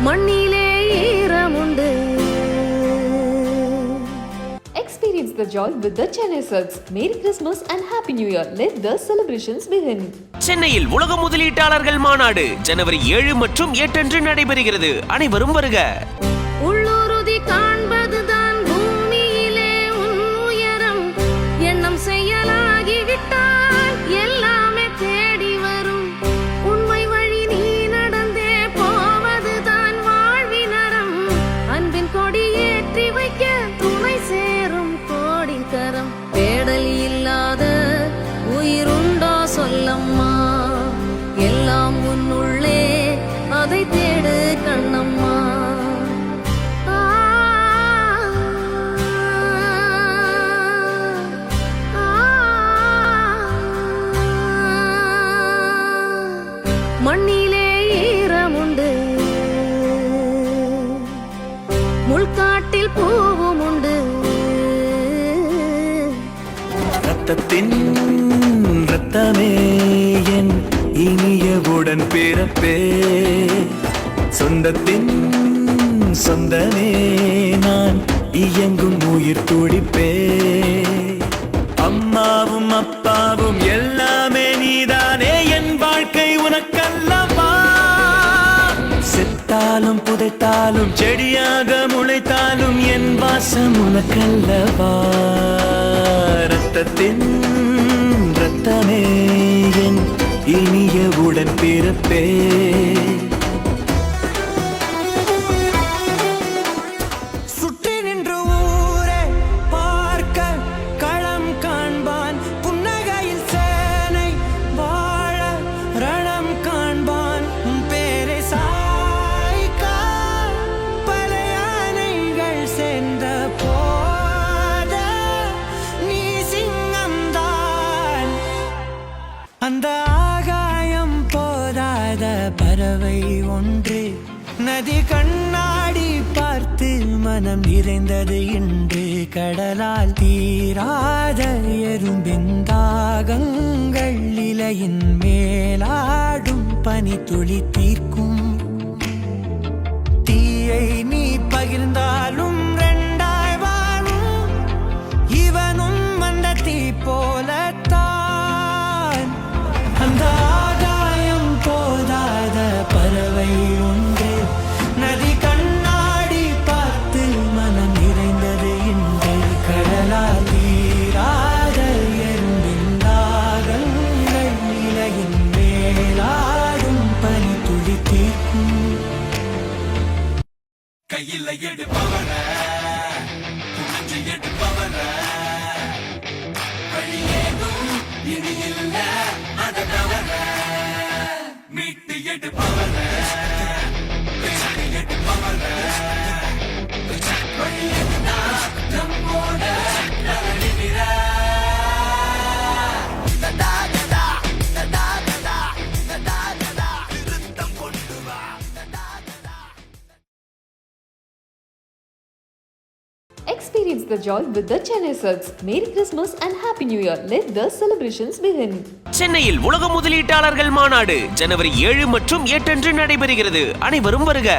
மண்ணிலே ஈரமுண்டு. Experience the joy with the Chennai Silks. Merry Christmas and Happy New Year. Let the celebrations begin. சென்னையில் உலக முதலீட்டாளர்கள் மாநாடு ஜனவரி 7 மற்றும் 8 அன்று நடைபெறுகிறது. அனைவரும் வருக. உள்ளுறுதி காண்பதுதான் பூமியிலே உன் உயரம். எண்ணம் செயலாகிவிட்டால் எல்லாமே தேடி வரும். உண்மை வழி நீ நடந்தே போவதுதான் வாழ்வினரம். அன்பின் கொடி ஏற்றி வைக்க துணை சேரும் கோடின் கரம். தேடல் இல்லாத உயிருண்டோ சொல்லம்மா, எல்லாம் உன்னுள்ளே அதை தேடு கண்ணம்மா. மண்ணிலே ஈரமுண்டு, முள்காட்டில் பூவும் உண்டு. ரத்தத்தின் ரத்தமே என் இனியவுடன் பிறப்பே, சொந்தத்தின் சொந்தமே நான் இயங்கும் உயிர் துடிப்பே. அம்மாவும் அப்பாவும் எல்லாமே நீதானே, என் வாழ்க்கை உனக்கல்லவா. செத்தாலும் புதைத்தாலும் செடியாக முளைத்தாலும் என் வாசம் உனக்கல்லவா. ரத்தத்தின் ரத்தமே என் இனியவுடன் பிறப்பே. அந்த ஆகாயம் போதாத பறவை ஒன்று, நதி கண்ணாடி பார்த்து மனம் நிறைந்தது இன்று. கடலால் தீராத எறும்பின் தாகங்கள் இலையின் மேலாடும் பனி துளி தீர்க்கும். தீயை நீ பகிர்ந்தாலும் ரெண்டாய் வாழும், இவனும் அந்த தீ போலத்தான். அந்த ஆகாயம் போதாத பறவை ஒன்று, நதி கண்ணாடி பார்த்து மனம் நிறைந்தது இன்று. கடலால் தீராத எறும்பின் தாகங்கள் இலையின் மேலாடும் பனி துளி தீர்க்கும். கையில் எடுப்பவர எடுப்பவர வழியேதும் இனியில்ல அத தவற மீட்டு எடுப்பவர எடுப்பவர வழியேதுனா நம்மோட நரடிவிர. Experience the joy with the Chennai Silks. Merry Christmas and Happy New Year. Let the celebrations begin. சென்னையில் உலக முதலீட்டாளர்கள் மாநாடு ஜனவரி 7 மற்றும் 8 அன்று நடைபெறுகிறது. அனைவரும் வருக.